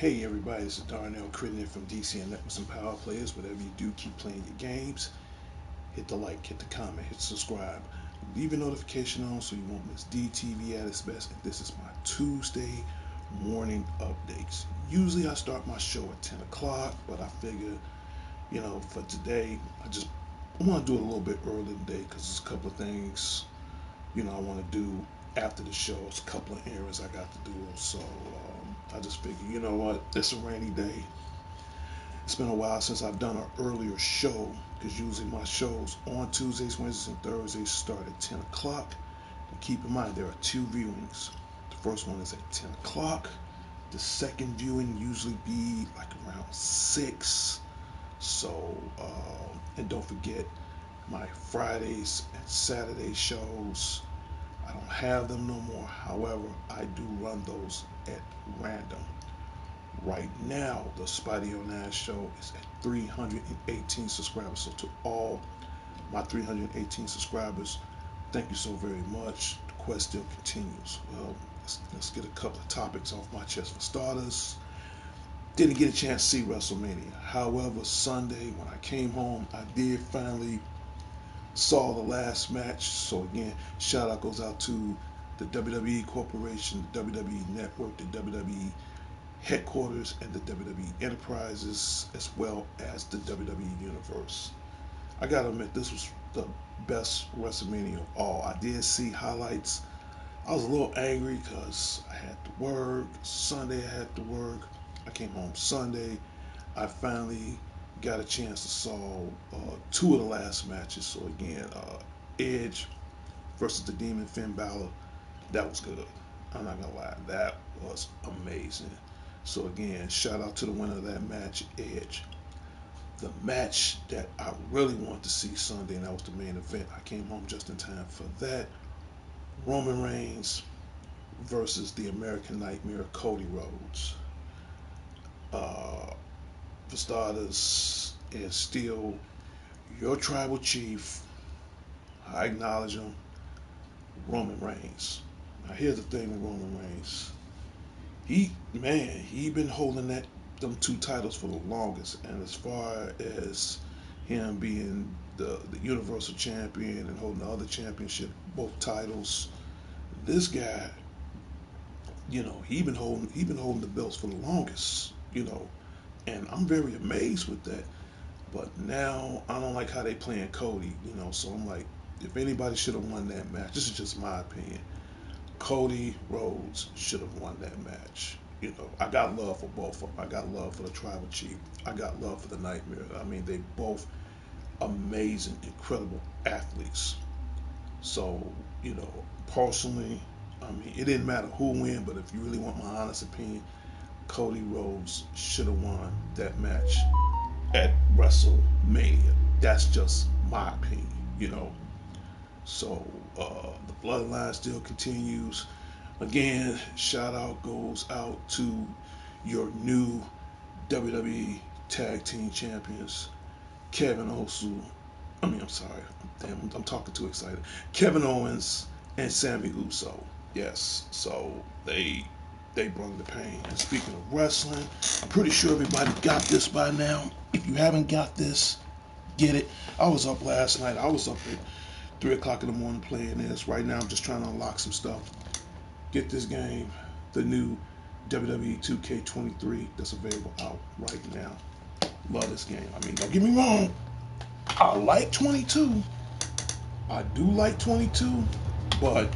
Hey everybody, this is Darnell Critton from DC and Networks and Power Players. Whatever you do, keep playing your games. Hit the like, hit the comment, hit subscribe. Leave your notification on so you won't miss DTV at its best. And this is my Tuesday morning updates. Usually I start my show at 10 o'clock, but I figure, for today, I want to do it a little bit earlier today because there's a couple of things, I want to do after the show. It's a couple of errands I got to do. So I just figured, you know what, it's a rainy day. It's been a while since I've done an earlier show because usually my shows on Tuesdays, Wednesdays, and Thursdays start at 10 o'clock. And keep in mind, there are two viewings. The first one is at 10 o'clock. The second viewing usually be like around 6. So, and don't forget my Fridays and Saturday shows. I don't have them no more. However, I do run those at random. Right now, the Spidey on Ash show is at 318 subscribers. So to all my 318 subscribers, thank you so very much. The quest still continues. Well, let's get a couple of topics off my chest for starters. Didn't get a chance to see WrestleMania. However, Sunday when I came home, I did finally saw the last match. So again, shout out goes out to the WWE Corporation, the WWE Network, the WWE Headquarters, and the WWE Enterprises, as well as the WWE Universe. I gotta admit, this was the best WrestleMania of all. I did see highlights. I was a little angry because I had to work. Sunday I had to work. I came home Sunday. I finally got a chance to saw two of the last matches. So again, Edge versus the Demon Finn Balor. That was good. I'm not gonna lie, that was amazing. So again, shout out to the winner of that match, Edge. The match that I really wanted to see Sunday, and that was the main event. I came home just in time for that. Roman Reigns versus the American Nightmare, Cody Rhodes. Uh, for starters, and still your tribal chief. I acknowledge him, Roman Reigns. Now here's the thing with Roman Reigns. He been holding them two titles for the longest, and as far as him being the Universal Champion and holding the other championship, both titles, this guy, he been holding the belts for the longest, and I'm very amazed with that. But now I don't like how they playing Cody, so I'm like, if anybody should have won that match, this is just my opinion. Cody Rhodes should have won that match. I got love for both of them. I got love for the Tribal Chief. I got love for the Nightmare. I mean, they both amazing, incredible athletes. So, personally, I mean, it didn't matter who won, but if you really want my honest opinion, Cody Rhodes should have won that match at WrestleMania. That's just my opinion. So the bloodline still continues. Again, shout out goes out to your new WWE Tag Team Champions, Kevin Osu. I'm sorry. Damn, I'm talking too excited. Kevin Owens and Sammy Uso. Yes, so they bring the pain. And speaking of wrestling, I'm pretty sure everybody got this by now. If you haven't got this, get it. I was up last night. I was up at 3 o'clock in the morning playing this. Right now I'm just trying to unlock some stuff. Get this game, the new WWE 2K23 that's available out right now. Love this game. I mean, don't get me wrong. I like 22. I do like 22, but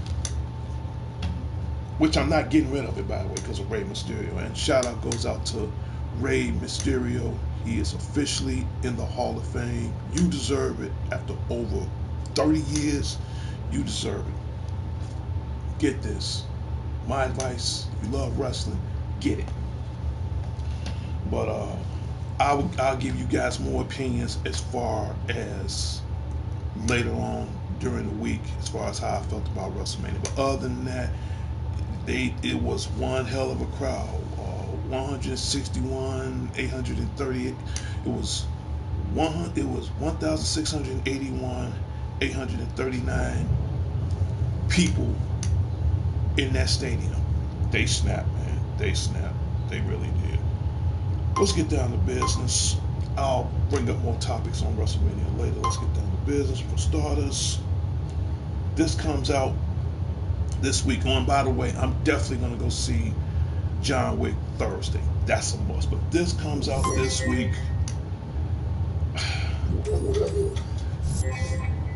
which I'm not getting rid of it, by the way, because of Rey Mysterio. And shout out goes out to Rey Mysterio. He is officially in the Hall of Fame. You deserve it. After over 30 years, you deserve it. Get this. My advice, if you love wrestling, get it. But I'll give you guys more opinions as far as later on during the week, as far as how I felt about WrestleMania. But other than that, it was one hell of a crowd. 161, 838. It was 1,681, 839 people in that stadium. They snapped, man. They snapped. They really did. Let's get down to business. I'll bring up more topics on WrestleMania later. Let's get down to business. For starters, this comes out this week. And by the way, I'm definitely going to go see John Wick Thursday. That's a must. But this comes out this week.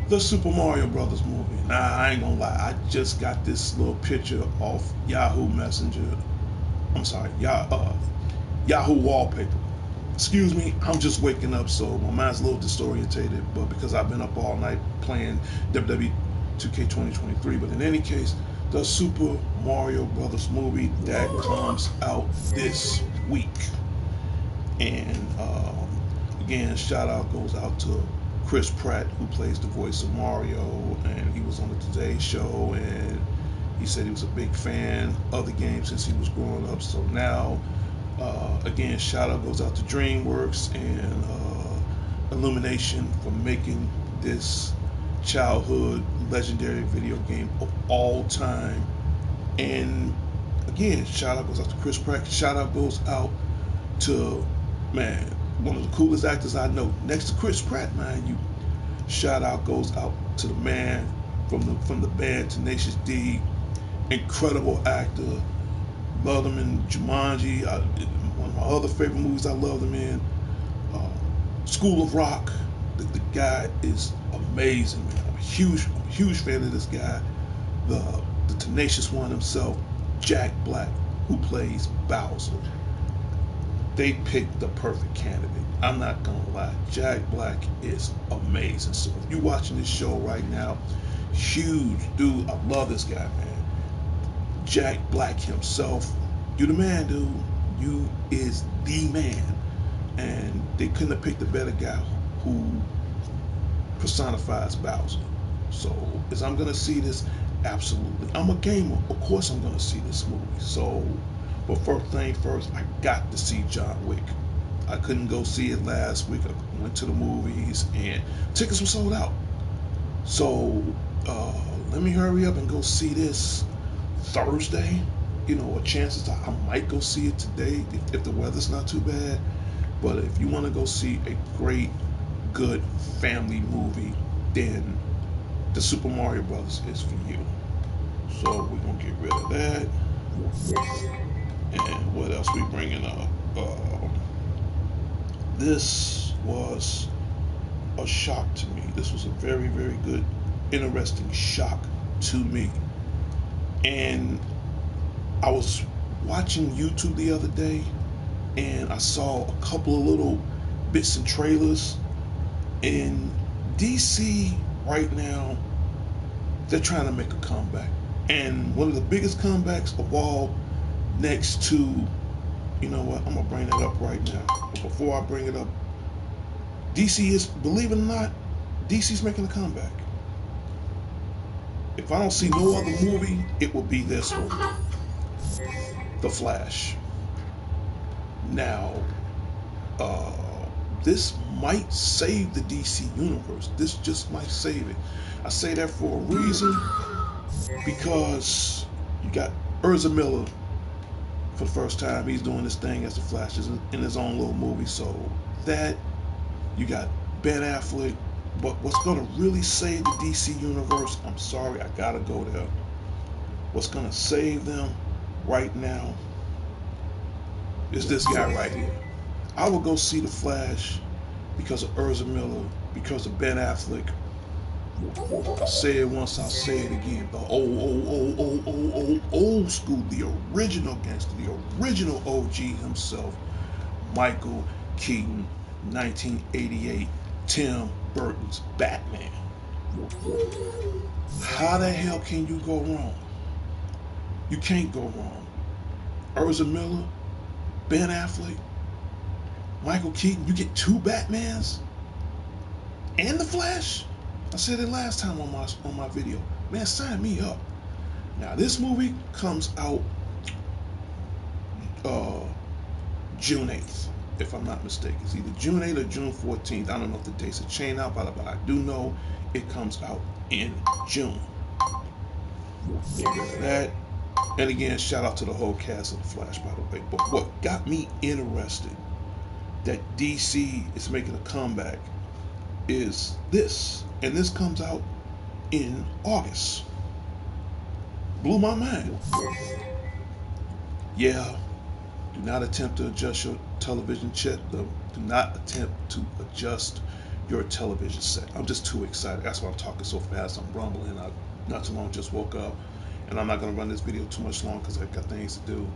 The Super Mario Brothers movie. Nah, I ain't gonna lie. I just got this little picture off Yahoo Messenger. I'm sorry, Yahoo Wallpaper. Excuse me, I'm just waking up, so my mind's a little disorientated. But because I've been up all night playing WWE 2K 2023. But in any case, the Super Mario Brothers movie that comes out this week. And again, shout out goes out to Chris Pratt, who plays the voice of Mario, and he was on the Today Show, and he said he was a big fan of the game since he was growing up. So now, again, shout out goes out to DreamWorks and Illumination for making this childhood legendary video game of all time. And again, shout out goes out to Chris Pratt. Shout out goes out to, man, one of the coolest actors I know, next to Chris Pratt, man. You shout out goes out to the man from the band Tenacious D, incredible actor. Loved him in Jumanji. One of my other favorite movies I loved him in, School of Rock. The guy is amazing, man. I'm a huge fan of this guy. The Tenacious One himself, Jack Black, who plays Bowser. They picked the perfect candidate. I'm not gonna lie, Jack Black is amazing. So if you're watching this show right now, huge dude, I love this guy, man. Jack Black himself, you the man, dude. You is the man. And they couldn't have picked a better guy who personifies Bowser. So is I'm gonna see this? Absolutely. I'm a gamer. Of course I'm gonna see this movie. So, but first thing first, I got to see John Wick. I couldn't go see it last week. I went to the movies and tickets were sold out. So let me hurry up and go see this Thursday. You know, chances are I might go see it today if the weather's not too bad. But if you want to go see a great, good family movie, then the Super Mario Brothers is for you. So we're gonna get rid of that. And what else we bringing up? This was a shock to me. This was a very, very good, interesting shock to me. And I was watching YouTube the other day, and I saw a couple of little bits and trailers. In DC right now, they're trying to make a comeback. And one of the biggest comebacks of all, next to, you know what, I'm going to bring it up right now. But before I bring it up, DC is, believe it or not, DC's making a comeback. If I don't see no other movie, it will be this one, The Flash. Now, this might save the DC universe. This just might save it. I say that for a reason, because you got Ezra Miller for the first time. He's doing this thing as the Flash in his own little movie. So that, you got Ben Affleck, But what's gonna really save the DC universe, I'm sorry, I gotta go there. What's gonna save them right now is this guy right here. I would go see the Flash because of Ezra Miller, because of Ben Affleck. I say it once, I'll say it again. The old school, the original gangster, the original OG himself, Michael Keaton, 1988, Tim Burton's Batman. How the hell can you go wrong? You can't go wrong. Ezra Miller, Ben Affleck, Michael Keaton, you get two Batmans and the Flash. I said it last time on my video. Man, sign me up. Now this movie comes out uh, June 8th, if I'm not mistaken. It's either June 8th or June 14th. I don't know if the dates are changed out, but I do know it comes out in June. Get rid of that. And again, shout out to the whole cast of The Flash, by the way. But what got me interested that DC is making a comeback is this. And this comes out in August. Blew my mind. Yeah, do not attempt to adjust your television set. Do not attempt to adjust your television set. I'm just too excited. That's why I'm talking so fast. I'm rumbling. I not too long just woke up, and I'm not gonna run this video too much long because I've got things to do.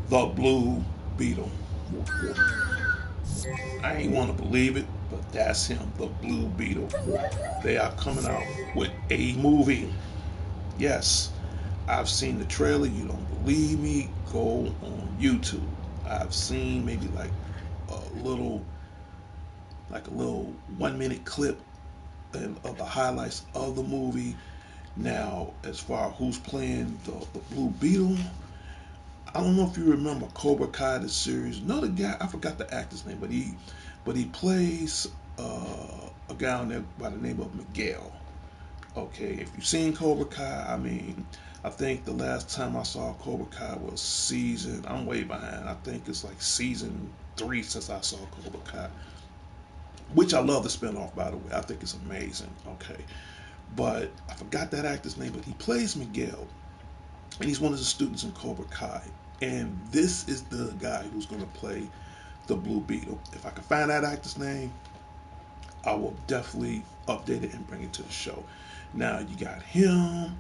The Blue Beetle. I ain't want to believe it, but that's him, the Blue Beetle. They are coming out with a movie. Yes, I've seen the trailer. You don't believe me? Go on YouTube. I've seen maybe a little, like a little 1 minute clip of the highlights of the movie. Now, as far as who's playing the Blue Beetle, I don't know if you remember Cobra Kai, the series. Another guy, I forgot the actor's name, but he plays a guy on there by the name of Miguel. Okay, if you've seen Cobra Kai, I mean, I think the last time I saw Cobra Kai was I'm way behind. I think it's like season 3 since I saw Cobra Kai, which I love the spinoff, by the way. I think it's amazing. Okay, but I forgot that actor's name, but he plays Miguel, and he's one of the students in Cobra Kai. And this is the guy who's going to play the Blue Beetle. If I can find that actor's name, I will definitely update it and bring it to the show. Now you got him,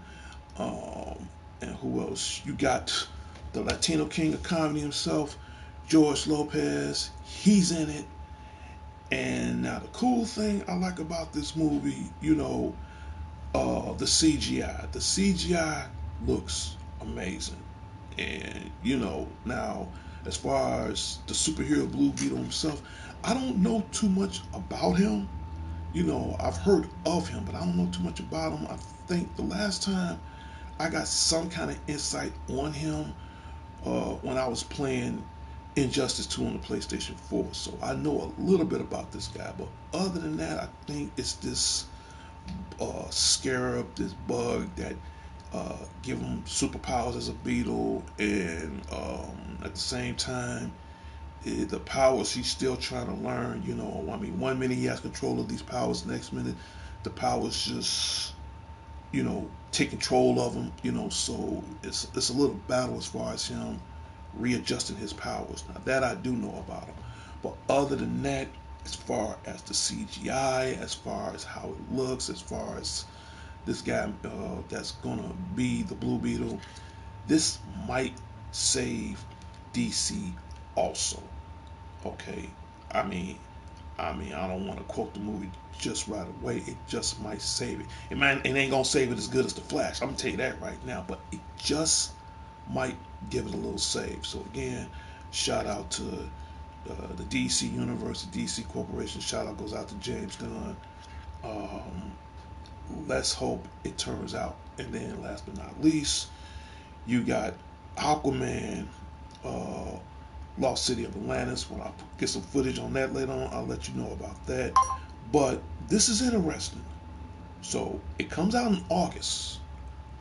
and who else? You got the Latino king of comedy himself, George Lopez. He's in it. And now the cool thing I like about this movie, the CGI. The CGI looks amazing. And now as far as the superhero Blue Beetle himself, I don't know too much about him. I've heard of him, but I don't know too much about him. I think the last time I got some kind of insight on him when I was playing Injustice 2 on the PlayStation 4. So I know a little bit about this guy, but other than that, I think it's this scarab, this bug that give him superpowers as a beetle, and at the same time, the powers he's still trying to learn. I mean, 1 minute he has control of these powers, next minute the powers just take control of him. So it's a little battle as far as him readjusting his powers. Now that I do know about him, but other than that, as far as the CGI, as far as how it looks, as far as this guy that's gonna be the Blue Beetle, this might save DC also. Okay, I mean, I don't want to quote the movie just right away. It just might save it. It ain't gonna save it as good as the Flash. I'm gonna tell you that right now. But it just might give it a little save. So again, shout out to the DC Universe, the DC Corporation. Shout out goes out to James Gunn. Um, let's hope it turns out. And then, last but not least, you got Aquaman, uh, Lost City of Atlantis. When I get some footage on that later on, I'll let you know about that. But this is interesting. So it comes out in August,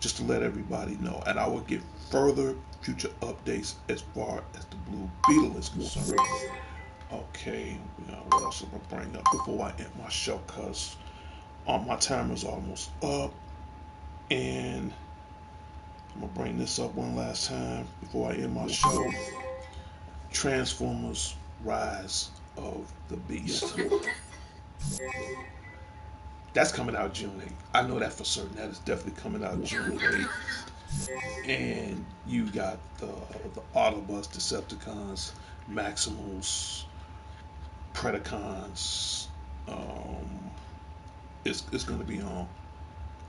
just to let everybody know. And I will give further future updates as far as the Blue Beetle is concerned. Okay, what else am I bring up before I end my show? Cause my timer's almost up, and I'm gonna bring this up one last time before I end my show. Transformers: Rise of the Beast. That's coming out June 8th. I know that for certain. That is definitely coming out June 8th. And you got the Autobots, Decepticons, Maximals, Predacons. Um, it's going to be on.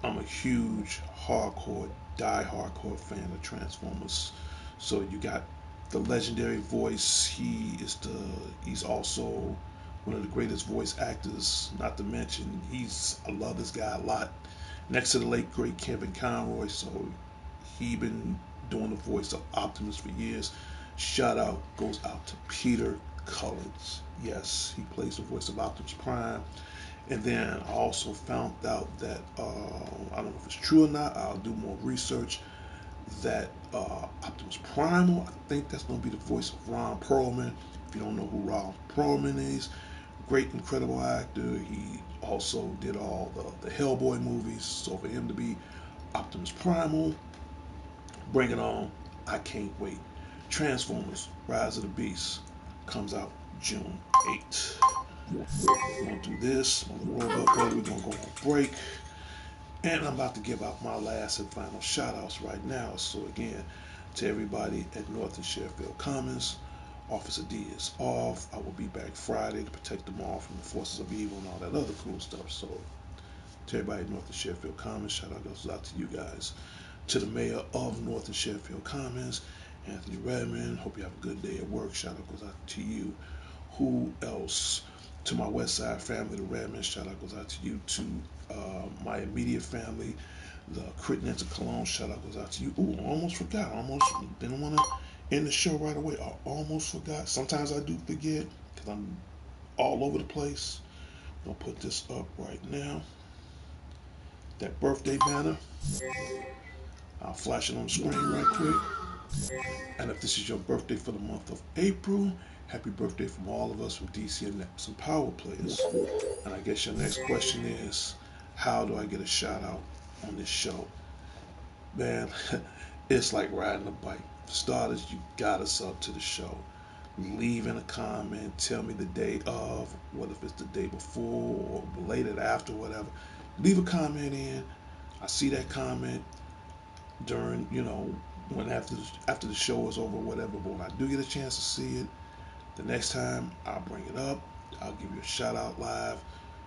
I'm a huge hardcore, die-hardcore fan of Transformers. So you got the legendary voice. He's also one of the greatest voice actors. Not to mention I love this guy a lot. Next to the late great Kevin Conroy. So he been doing the voice of Optimus for years. Shout out goes out to Peter Cullens. Yes, he plays the voice of Optimus Prime. And then I also found out that I don't know if it's true or not. I'll do more research. That Optimus Primal, I think that's going to be the voice of Ron Perlman. If you don't know who Ron Perlman is, great, incredible actor. He also did all the Hellboy movies. So for him to be Optimus Primal, bring it on! I can't wait. Transformers: Rise of the Beast comes out June 8th. We're gonna do this, my little robot buddy. We're gonna go on break. And I'm about to give out my last and final shout outs right now. So again, to everybody at North and Sheffield Commons, Officer D is off. I will be back Friday to protect them all from the forces of evil and all that other cool stuff. So to everybody at North and Sheffield Commons, shout out goes out to you guys. To the mayor of North and Sheffield Commons, Anthony Redmond. Hope you have a good day at work. Shout out goes out to you. Who else? To my West Side family, the Redmond, shout out goes out to you. To my immediate family, the Crit Ninja Cologne, shout out goes out to you. Ooh, I almost forgot. I almost didn't want to end the show right away. I almost forgot. Sometimes I do forget because I'm all over the place. I'll put this up right now. That birthday banner, I'll flash it on the screen right quick. And if this is your birthday for the month of April, happy birthday from all of us from DC and some Power Players. And I guess your next question is, how do I get a shout out on this show? Man, it's like riding a bike. For starters, you gotta sub to the show. Leave in a comment, tell me the day of, what if it's the day before or belated after, whatever. Leave a comment in. I see that comment during, when after the show is over, whatever. But when I do get a chance to see it, the next time I'll bring it up. I'll give you a shout out live.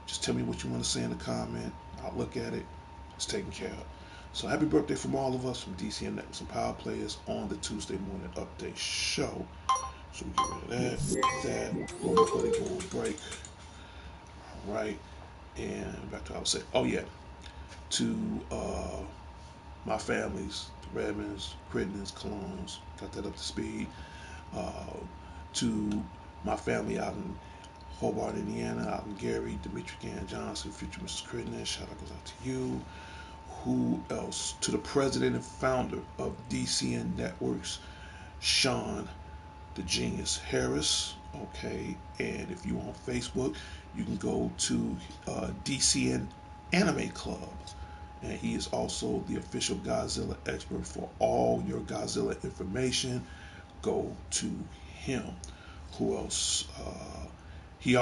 Just tell me what you want to say in the comment. I'll look at it. It's taken care of. So happy birthday from all of us from DCN Networks and Power Players on the Tuesday morning update show. So we get rid of that. Robot Buddy go on break. All right. And back to what I was saying. Oh yeah. To my families, the Redmonds, Crittens, Colognes, got that up to speed. Uh, to my family out in Hobart, Indiana, out in Gary, Dimitri Gann Johnson, future Mrs. Crittenden, shout out goes out to you. Who else? To the president and founder of DCN Networks, Sean the Genius Harris. Okay, and if you on Facebook, you can go to DCN Anime Club, and he is also the official Godzilla expert for all your Godzilla information. Go to him. Who else? He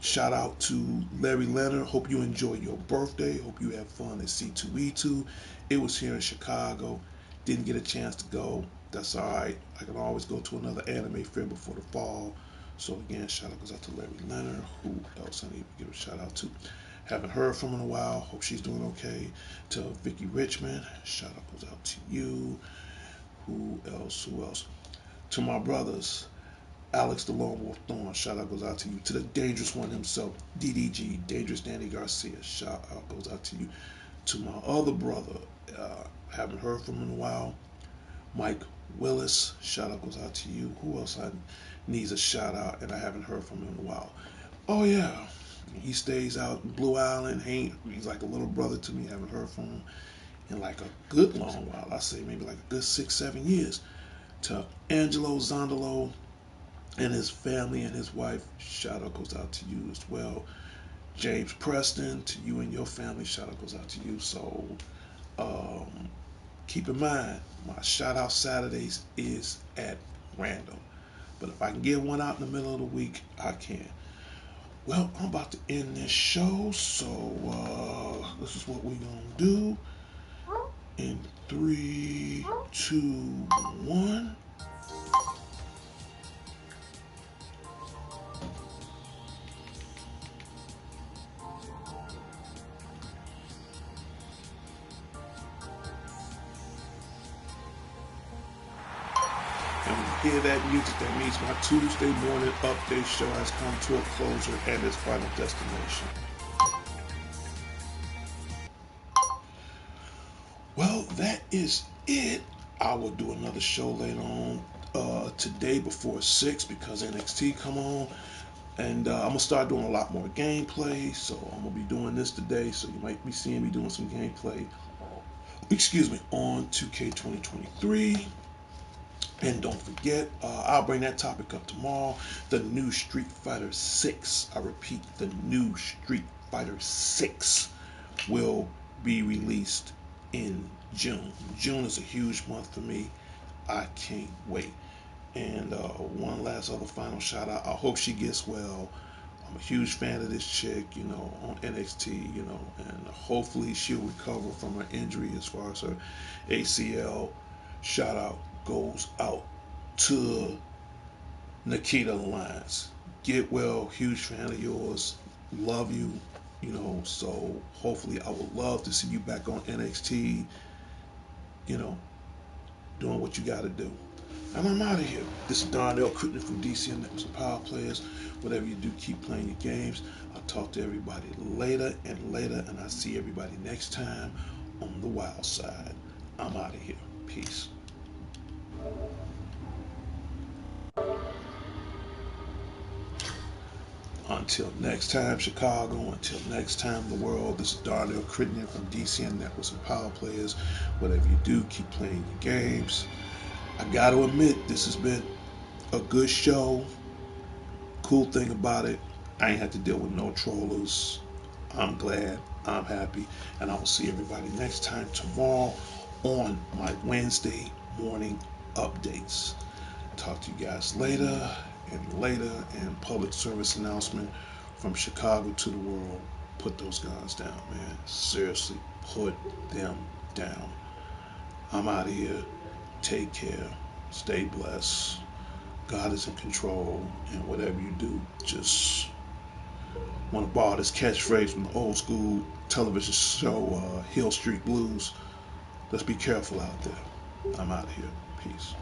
shout out to Larry Leonard. Hope you enjoy your birthday. Hope you have fun at C2E2. It was here in Chicago. Didn't get a chance to go. That's all right. I can always go to another anime fair before the fall. So again, shout out goes out to Larry Leonard. Who else I need to give a shout out to? Haven't heard from her in a while. Hope she's doing okay. To Vicky Richmond, shout out goes out to you. Who else? Who else? To my brothers, Alex the Lone Wolf Thorn, shout out goes out to you. To the dangerous one himself, DDG, Dangerous Danny Garcia, shout out goes out to you. To my other brother, haven't heard from him in a while, Mike Willis, shout out goes out to you. Who else needs a shout out and I haven't heard from him in a while? Oh yeah, he stays out in Blue Island. He's like a little brother to me. Haven't heard from him in like a good long while. I say maybe like a good 6, 7 years. To Angelo Zondolo, and his family and his wife, shout out goes out to you as well. James Preston, to you and your family, shout out goes out to you. So um, keep in mind, my shout out Saturdays is at random. But if I can get one out in the middle of the week, I can. Well, I'm about to end this show, so this is what we're gonna do. In three, two, one. And when you hear that music, that means my Tuesday morning update show has come to a closure and its final destination. Well, that is it. I will do another show later on today before 6 because NXT come on. And I'm gonna start doing a lot more gameplay, so I'm gonna be doing this today. So you might be seeing me doing some gameplay. Excuse me, on 2K 2023. And don't forget, I'll bring that topic up tomorrow. The new Street Fighter 6. I repeat, the new Street Fighter 6 will be released in June. June is a huge month for me. I can't wait. And one last other final shout out. I hope she gets well. I'm a huge fan of this chick, on NXT, and hopefully she'll recover from her injury as far as her ACL. Shout out goes out to Nikita Lyons. Get well, huge fan of yours. Love you, so hopefully I would love to see you back on NXT, you know, doing what you got to do. And I'm out of here. This is Darnell Crittenden from DCN Networks and Power Players. Whatever you do, keep playing your games. I'll talk to everybody later, and I'll see everybody next time on the wild side. I'm out of here. Peace. Until next time, Chicago. Until next time, the world. This is Darnell Crittenden from DCN Networks and Power Players. Whatever you do, keep playing your games. I got to admit, this has been a good show. Cool thing about it, I ain't had to deal with no trollers. I'm glad. I'm happy. And I will see everybody next time tomorrow on my Wednesday morning updates. Talk to you guys later and later. And public service announcement from Chicago to the world. Put those guns down, man. Seriously, put them down. I'm out of here. Take care. Stay blessed. God is in control, and whatever you do, just want to borrow this catchphrase from the old school television show, Hill Street Blues. Let's be careful out there. I'm out of here. Peace.